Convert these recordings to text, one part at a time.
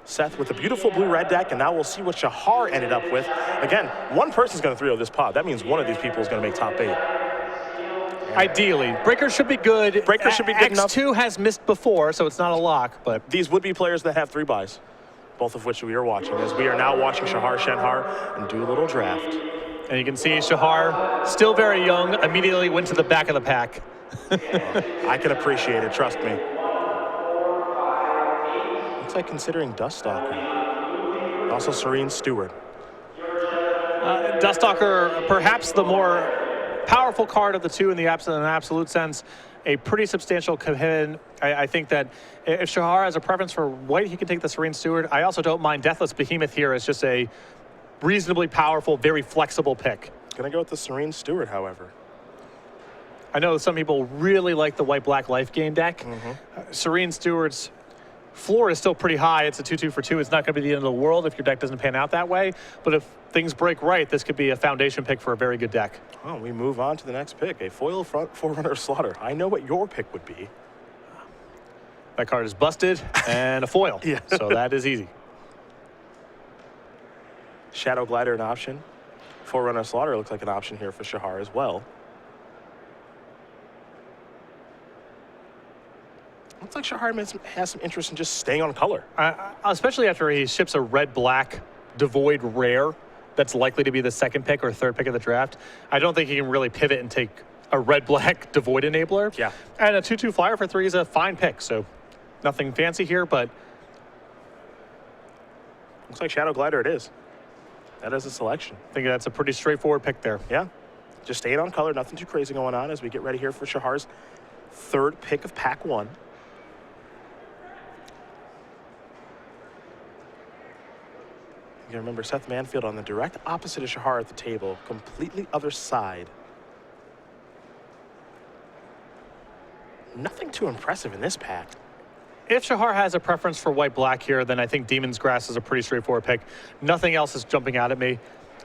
Seth with a beautiful blue-red deck, and now we'll see what Shahar ended up with. Again, one person's going to 3-0 this pod. That means one of these people is going to make top 8. Ideally. Breaker should be good. Breaker should be good enough. X2 has missed before, so it's not a lock. But these would be players that have 3 buys, both of which we are watching, as we are now watching Shahar, Shenhar, and do a little draft. And you can see Shahar, still very young, immediately went to the back of the pack. I can appreciate it, trust me. Looks like considering Duststalker. Also Serene Steward. Duststalker, perhaps the more powerful card of the two in the absolute sense. A pretty substantial commitment. I think that if Shahar has a preference for white, he can take the Serene Steward. I also don't mind Deathless Behemoth here as just a reasonably powerful, very flexible pick. Gonna go with the Serene Steward, however. I know some people really like the white-black life gain deck. Serene Steward's floor is still pretty high. It's a 2-2 for 2. It's not going to be the end of the world if your deck doesn't pan out that way. But if things break right, this could be a foundation pick for a very good deck. Oh, we move on to the next pick, a foil front Forerunner Slaughter. I know what your pick would be. That card is busted and a foil. Yeah. So that is easy. Shadow Glider an option. Forerunner Slaughter looks like an option here for Shahar as well. Looks like Shahar has some interest in just staying on color. Especially after he ships a red-black Devoid rare that's likely to be the second pick or third pick of the draft. I don't think he can really pivot and take a red-black Devoid enabler. Yeah. And a 2-2 flyer for 3 is a fine pick, so nothing fancy here, but looks like Shadow Glider it is. That is a selection. I think that's a pretty straightforward pick there. Yeah. Just staying on color, nothing too crazy going on as we get ready here for Shahar's third pick of pack 1. You can remember Seth Manfield on the direct opposite of Shahar at the table, completely other side. Nothing too impressive in this pack. If Shahar has a preference for white-black here, then I think Demon's Grasp is a pretty straightforward pick. Nothing else is jumping out at me.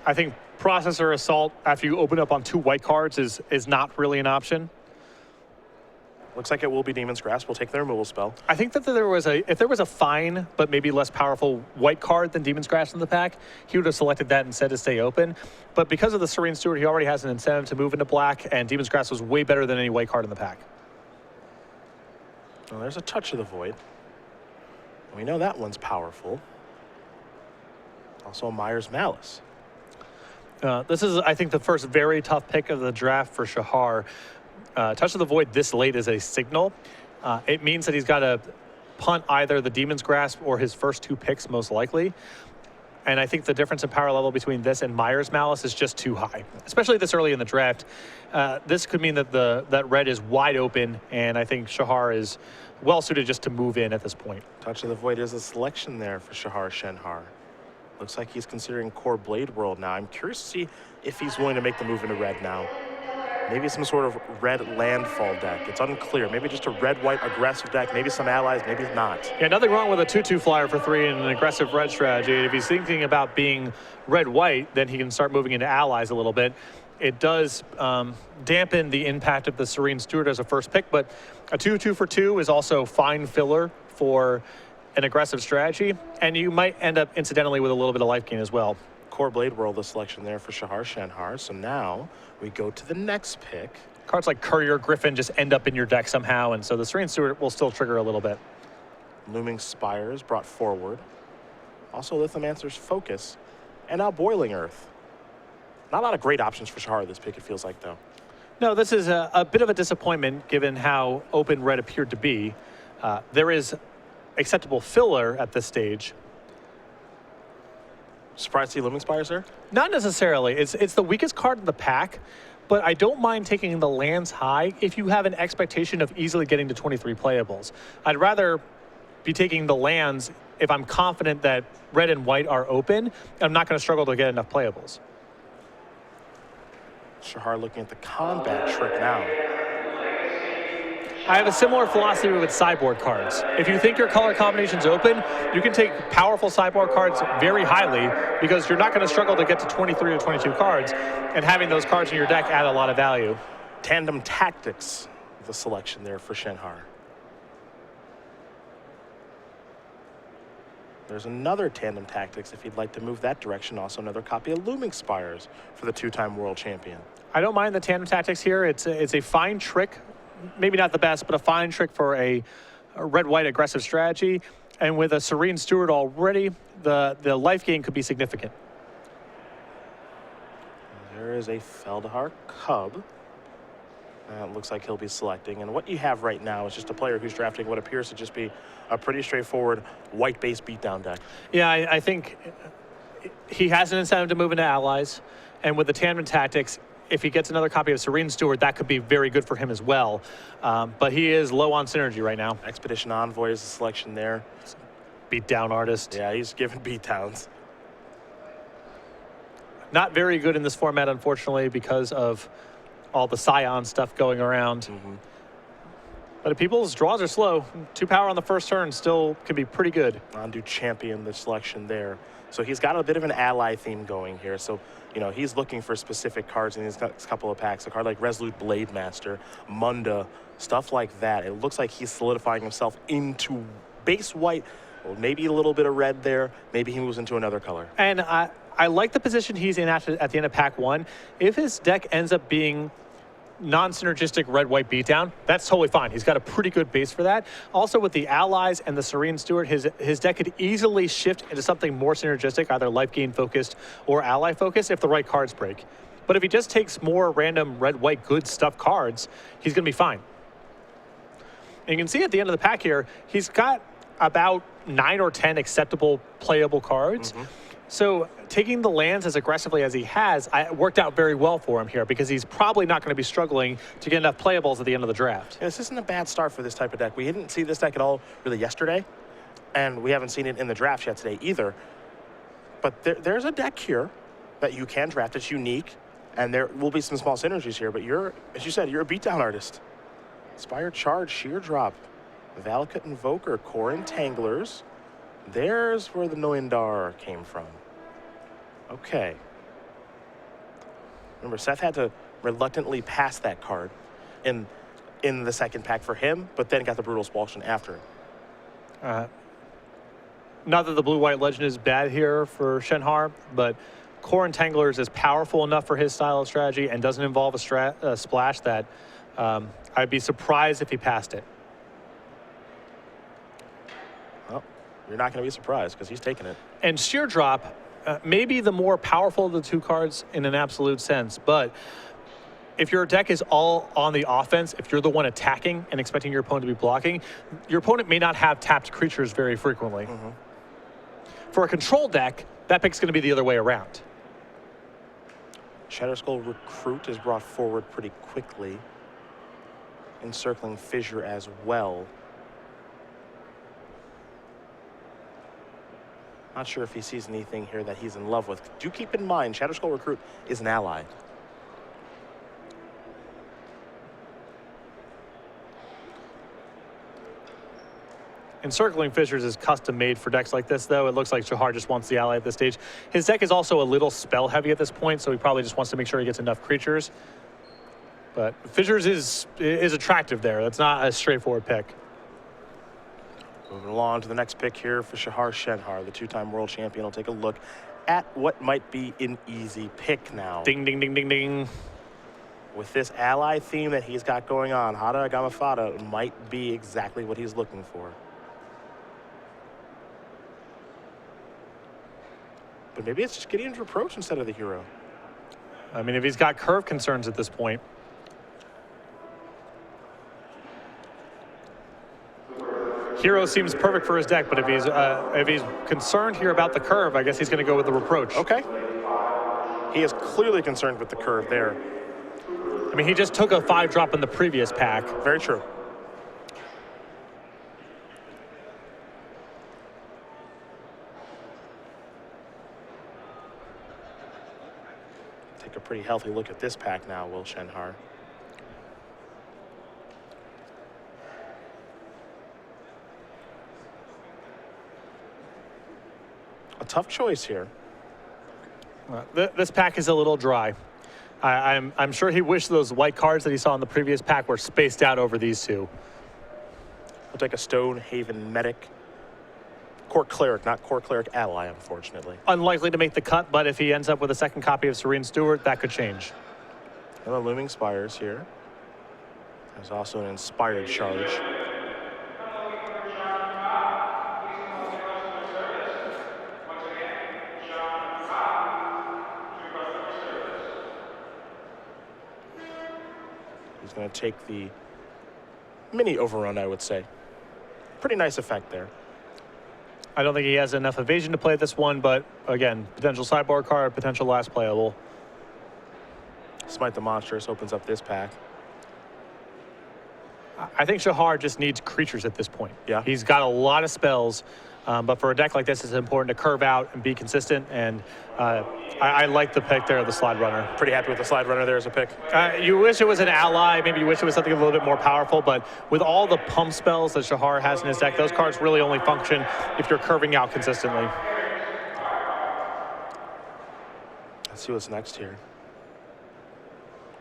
I think Processor Assault, after you open up on 2 white cards, is not really an option. Looks like it will be Demon's Grasp. We'll take the removal spell. I think that if there was a fine but maybe less powerful white card than Demon's Grasp in the pack, he would have selected that instead to stay open. But because of the Serene Steward, he already has an incentive to move into black, and Demon's Grasp was way better than any white card in the pack. Well, there's a Touch of the Void. We know that one's powerful. Also Myers Malice. This is, I think, the first very tough pick of the draft for Shahar. Touch of the Void this late is a signal. It means that he's got to punt either the Demon's Grasp or his first 2 picks, most likely. And I think the difference in power level between this and Myers Malice is just too high, especially this early in the draft. This could mean that that red is wide open, and I think Shahar is well suited just to move in at this point. Touch of the Void is a selection there for Shahar Shenhar. Looks like he's considering Core Blade World now. I'm curious to see if he's willing to make the move into red now. Maybe some sort of red landfall deck. It's unclear. Maybe just a red-white aggressive deck. Maybe some allies, maybe not. Yeah, nothing wrong with a 2-2 flyer for 3 and an aggressive red strategy. If he's thinking about being red-white, then he can start moving into allies a little bit. It does dampen the impact of the Serene Steward as a first pick, but a 2-2 for 2 is also fine filler for an aggressive strategy, and you might end up incidentally with a little bit of life gain as well. Core Blade World, the selection there for Shahar Shenhar. So now we go to the next pick. Cards like Courier Griffin just end up in your deck somehow, and so the Serene Steward will still trigger a little bit. Looming Spires brought forward. Also Lithomancer's Focus. And now Boiling Earth. Not a lot of great options for Shahar this pick, it feels like, though. No, this is a bit of a disappointment given how open red appeared to be. There is acceptable filler at this stage. Surprised to see Looming Spires there? Not necessarily. It's the weakest card in the pack, but I don't mind taking the lands high if you have an expectation of easily getting to 23 playables. I'd rather be taking the lands if I'm confident that red and white are open. I'm not going to struggle to get enough playables. Shahar looking at the combat trick now. I have a similar philosophy with sideboard cards. If you think your color combination's open, you can take powerful sideboard cards very highly because you're not going to struggle to get to 23 or 22 cards, and having those cards in your deck add a lot of value. Tandem Tactics, the selection there for Shenhar. There's another Tandem Tactics if you'd like to move that direction. Also another copy of Looming Spires for the two-time world champion. I don't mind the Tandem Tactics here. It's a fine trick, maybe not the best, but a fine trick for a red-white aggressive strategy. And with a Serene Steward already, the life gain could be significant. There is a Feldhar Cub. It looks like he'll be selecting. And what you have right now is just a player who's drafting what appears to just be a pretty straightforward white-based beatdown deck. Yeah, I think he has an incentive to move into allies. And with the Tandem Tactics, if he gets another copy of Serene Steward, that could be very good for him as well. But he is low on synergy right now. Expedition Envoy is the selection there. Beatdown artist. Yeah, he's giving beatdowns. Not very good in this format, unfortunately, because of all the Scion stuff going around. But if people's draws are slow, 2 power on the first turn still can be pretty good. Ondu champion the selection there. So he's got a bit of an ally theme going here. So, you know, he's looking for specific cards in these couple of packs. A card like Resolute Blade Master, Munda, stuff like that. It looks like he's solidifying himself into base white, or maybe a little bit of red there. Maybe he moves into another color. And I like the position he's in at the end of pack 1. If his deck ends up being non-synergistic red-white beatdown, that's totally fine. He's got a pretty good base for that. Also, with the allies and the Serene Steward, his deck could easily shift into something more synergistic, either life gain focused or ally focused, if the right cards break. But if he just takes more random red-white good stuff cards, he's going to be fine. And you can see at the end of the pack here, he's got about 9 or 10 acceptable playable cards. So taking the lands as aggressively as he has worked out very well for him here, because he's probably not going to be struggling to get enough playables at the end of the draft. Yeah, this isn't a bad start for this type of deck. We didn't see this deck at all really yesterday, and we haven't seen it in the draft yet today either. But there's a deck here that you can draft. It's unique, and there will be some small synergies here, but you're, as you said, you're a beatdown artist. Inspired Charge, Sheer Drop, Valakut Invoker, Core Entanglers. There's where the $1 million came from. Okay. Remember, Seth had to reluctantly pass that card in the second pack for him, but then got the Brutal Expulsion after it. Not that the blue-white legend is bad here for Shenhar, but Core Entanglers is powerful enough for his style of strategy and doesn't involve a splash that I'd be surprised if he passed it. Well, you're not going to be surprised because he's taking it. And Sheer Drop, maybe the more powerful of the two cards in an absolute sense, but if your deck is all on the offense, if you're the one attacking and expecting your opponent to be blocking, your opponent may not have tapped creatures very frequently. For a control deck, that pick's going to be the other way around. Shatterskull Recruit is brought forward pretty quickly. Encircling Fissure as well. Not sure if he sees anything here that he's in love with. Do keep in mind, Shatterskull Recruit is an ally. Encircling Fissures is custom made for decks like this, though. It looks like Shahar just wants the ally at this stage. His deck is also a little spell heavy at this point, so he probably just wants to make sure he gets enough creatures. But Fissures is attractive there. That's not a straightforward pick. Moving along to the next pick here for Shahar Shenhar, the two-time world champion. Will take a look at what might be an easy pick now. Ding, ding, ding, ding, ding. With this ally theme that he's got going on, Hada Agamafada might be exactly what he's looking for. But maybe it's just Gideon's Reproach instead of the hero. I mean, if he's got curve concerns at this point. Hero seems perfect for his deck, but if he's concerned here about the curve, I guess he's going to go with the Reproach. Okay. He is clearly concerned with the curve there. I mean, he just took a 5-drop in the previous pack. Very true. Take a pretty healthy look at this pack now, will Shenhar. A tough choice here. This pack is a little dry. I'm sure he wished those white cards that he saw in the previous pack were spaced out over these two. We'll take a Stonehaven Medic Core Cleric, not Core Cleric Ally, unfortunately. Unlikely to make the cut, but if he ends up with a second copy of Serene Steward, that could change. And the Looming Spires here. There's also an Inspired Charge. He's going to take the mini overrun, I would say. Pretty nice effect there. I don't think he has enough evasion to play this one, but again, potential sideboard card, potential last playable. Smite the Monstrous opens up this pack. I think Shahar just needs creatures at this point. Yeah. He's got a lot of spells, but for a deck like this, it's important to curve out and be consistent, and I like the pick there of the Slide Runner. Pretty happy with the Slide Runner there as a pick. You wish it was an ally, maybe you wish it was something a little bit more powerful, but with all the pump spells that Shahar has in his deck, those cards really only function if you're curving out consistently. Let's see what's next here.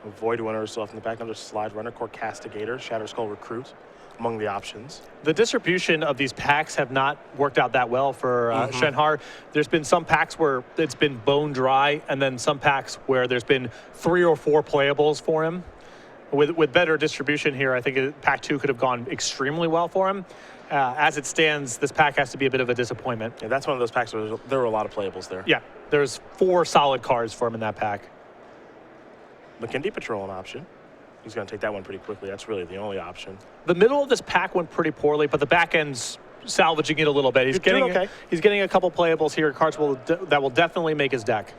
A Void Winner is still off in the back. Another Slide Runner, Core Castigator, Shatterskull Recruit among the options. The distribution of these packs have not worked out that well for Shenhar. There's been some packs where it's been bone dry, and then some packs where there's been 3 or 4 playables for him. With better distribution here, I think pack 2 could have gone extremely well for him. As it stands, this pack has to be a bit of a disappointment. Yeah, that's one of those packs where there were a lot of playables there. Yeah, there's 4 solid cards for him in that pack. McKindy Patrol an option. He's going to take that one pretty quickly. That's really the only option. The middle of this pack went pretty poorly, but the back end's salvaging it a little bit. He's getting a couple playables here, cards that will definitely make his deck.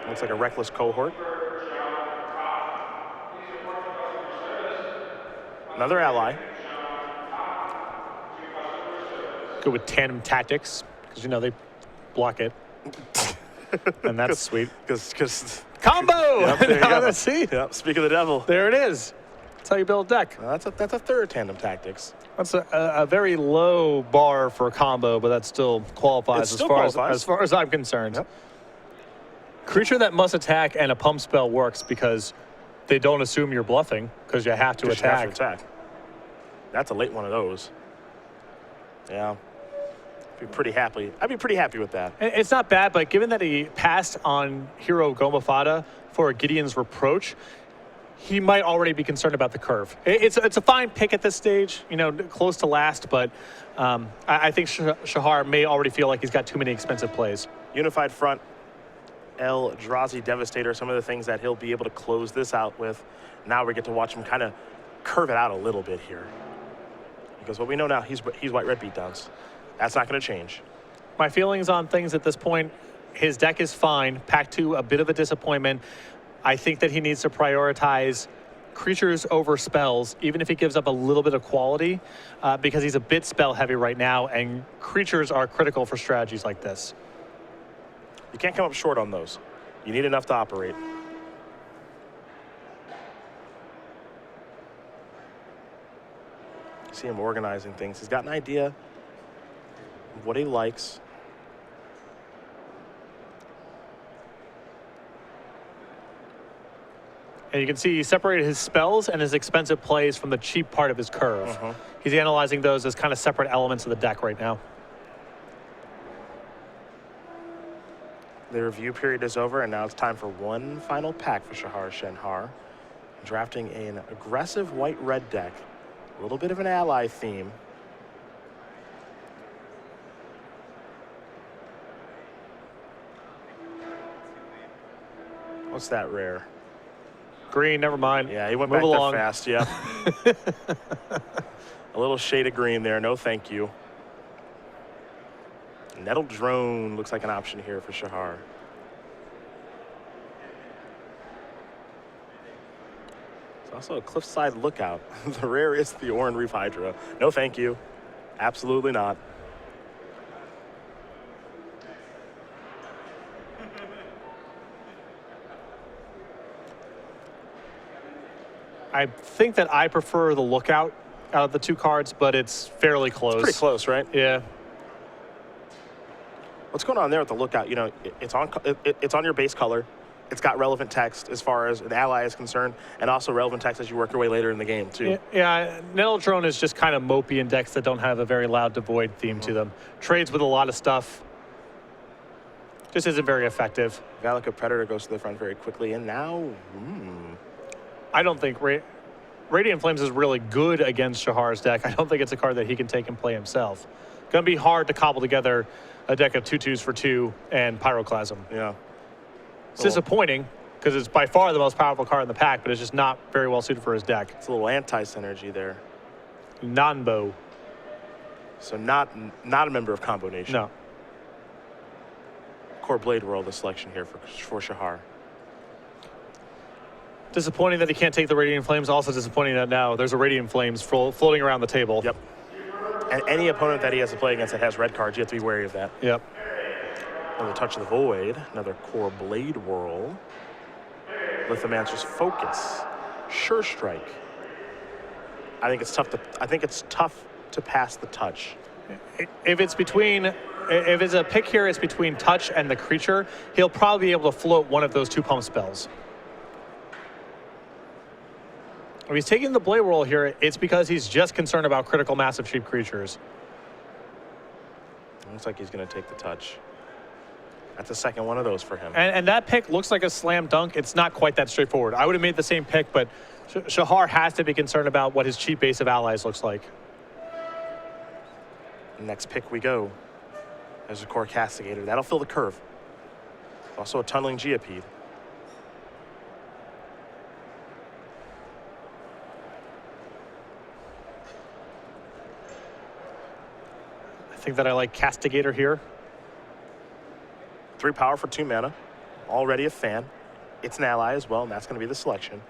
Looks like a Reckless Cohort. Another ally. Go with Tandem Tactics, because, you know, they block it. And that's sweet. Because combo! Yep, there you go. See? Yep, speak of the devil. There it is. That's how you build a deck. That's a third Tandem Tactics. That's a very low bar for a combo, but that still qualifies as far as I'm concerned. Yep. Creature that must attack and a pump spell works because they don't assume you're bluffing, because you have to attack. That's a late one of those. Yeah. I'd be pretty happy with that. It's not bad, but given that he passed on Hero Gomafada for Gideon's Reproach, he might already be concerned about the curve. It's a fine pick at this stage, you know, close to last, but I think Shahar may already feel like he's got too many expensive plays. Unified Front, Eldrazi Devastator, some of the things that he'll be able to close this out with. Now we get to watch him kind of curve it out a little bit here. Because what we know now, he's white-red beatdowns. That's not going to change. My feelings on things at this point, his deck is fine. Pack 2, a bit of a disappointment. I think that he needs to prioritize creatures over spells, even if he gives up a little bit of quality, because he's a bit spell heavy right now, and creatures are critical for strategies like this. You can't come up short on those. You need enough to operate. See him organizing things. He's got an idea of what he likes. And you can see he separated his spells and his expensive plays from the cheap part of his curve. He's analyzing those as kind of separate elements of the deck right now. The review period is over, and now it's time for one final pack for Shahar Shenhar. Drafting an aggressive white-red deck. A little bit of an ally theme. What's that rare? Green, never mind. Yeah, he went Move back along. there fast, yeah. A little shade of green there, no thank you. Nettled Drone looks like an option here for Shahar. It's also a Cliffside Lookout. The rare is the Oran Reef Hydra. No thank you. Absolutely not. I think that I prefer the Lookout out of the 2 cards, but it's fairly close. It's pretty close, right? Yeah. What's going on there with the Lookout? You know, it's on your base color. it's got relevant text as far as an ally is concerned, and also relevant text as you work your way later in the game, too. Yeah, Nettledrone is just kind of mopey in decks that don't have a very loud Devoid theme to them. Trades with a lot of stuff. Just isn't very effective. Valakut Predator goes to the front very quickly, and now, I don't think Radiant Flames is really good against Shahar's deck. I don't think it's a card that he can take and play himself. Going to be hard to cobble together a deck of 2/2s for 2 and Pyroclasm. Yeah. It's disappointing because it's by far the most powerful card in the pack, but it's just not very well suited for his deck. It's a little anti-synergy there. Nanbo. So not a member of Combo Nation. No. Core Blade World, the selection here for Shahar. Disappointing that he can't take the Radiant Flames. Also disappointing that now there's a Radiant Flames floating around the table. Yep. And any opponent that he has to play against that has red cards, you have to be wary of that. Yep. Another Touch of the Void, another Core Blade Whirl. Lithomancer's Focus, Sure Strike. I think it's tough to pass the touch. If it's a pick here, it's between touch and the creature. He'll probably be able to float one of those 2 pump spells. If he's taking the Blade Whirl here, it's because he's just concerned about critical mass of cheap creatures. Looks like he's going to take the touch. That's the second one of those for him. And that pick looks like a slam dunk. It's not quite that straightforward. I would have made the same pick, but Shahar has to be concerned about what his cheap base of allies looks like. Next pick we go. There's a Core Castigator. That'll fill the curve. Also a Tunneling Geopede. I think that I like Castigator here. 3 power for 2 mana. Already a fan. It's an ally as well, and that's going to be the selection.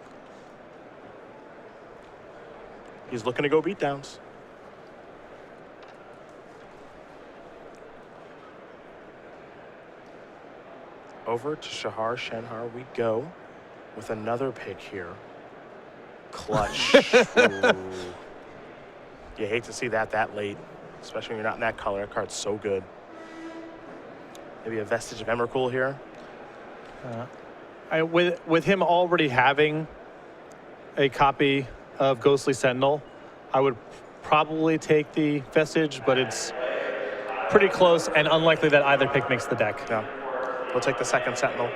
He's looking to go beatdowns. Over to Shahar Shenhar we go with another pick here. Clutch. Ooh. You hate to see that late, especially when you're not in that color. That card's so good. Maybe a Vestige of Emrakul here. With him already having a copy of Ghostly Sentinel, I would probably take the Vestige, but it's pretty close and unlikely that either pick makes the deck. Yeah. We'll take the second Sentinel.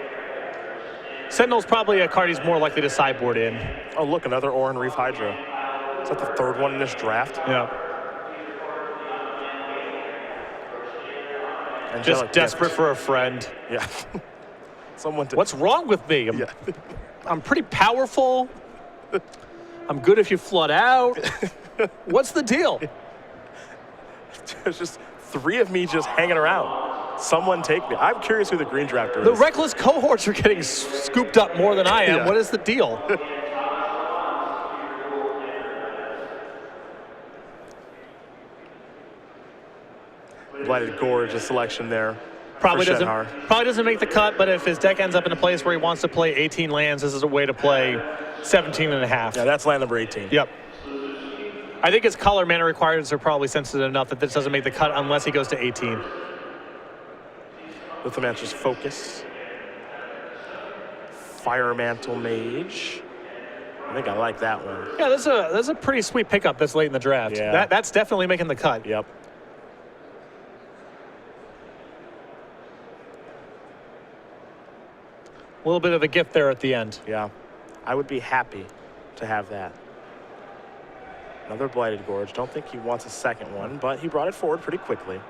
Sentinel's probably a card he's more likely to sideboard in. Oh, look, another Oran Reef Hydra. Is that the 3rd one in this draft? Yeah. Angelic Just desperate Gift. for a friend. Yeah. Someone to... What's wrong with me? Yeah. I'm pretty powerful. I'm good if you flood out. What's the deal? There's just 3 of me just hanging around. Someone take me. I'm curious who the Green Drafter The is. reckless cohorts are getting scooped up more than I am. Yeah. What is the deal? Blighted Gorge, a selection there. Probably for doesn't Shenhar. probably doesn't make the cut, but if his deck ends up in a place where he wants to play 18 lands, this is a way to play 17 and a half. Yeah, that's land number 18. Yep. I think his color mana requirements are probably sensitive enough that this doesn't make the cut unless he goes to 18. Lithomancer's Focus. Fire Mantle Mage. I think I like that one. Yeah, that's a pretty sweet pickup this late in the draft. Yeah. That's definitely making the cut. Yep. A little bit of a gift there at the end. Yeah. I would be happy to have that. Another Blighted Gorge. Don't think he wants a second one, but he brought it forward pretty quickly.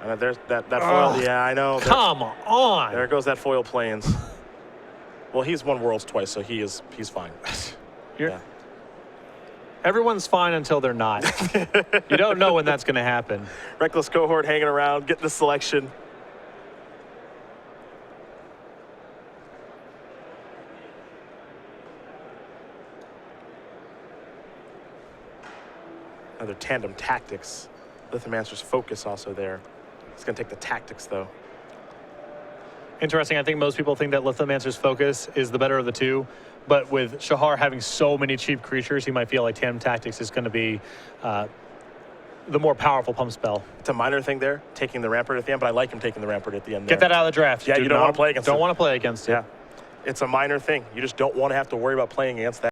And there's that foil. Yeah, I know. Come on. There goes that foil Plains. Well, he's won Worlds twice, so he's fine. Yeah. Everyone's fine until they're not. You don't know when that's going to happen. Reckless Cohort hanging around, getting the selection. Another Tandem Tactics. Lithomancer's Focus also there. He's going to take the Tactics, though. Interesting. I think most people think that Lithomancer's Focus is the better of the two, but with Shahar having so many cheap creatures, he might feel like Tandem Tactics is going to be the more powerful pump spell. It's a minor thing there, taking the Rampart at the end, but I like him taking the Rampart at the end. Get that out of the draft. Yeah, you don't want to play against it. Don't want to play against it. Yeah, it's a minor thing. You just don't want to have to worry about playing against that.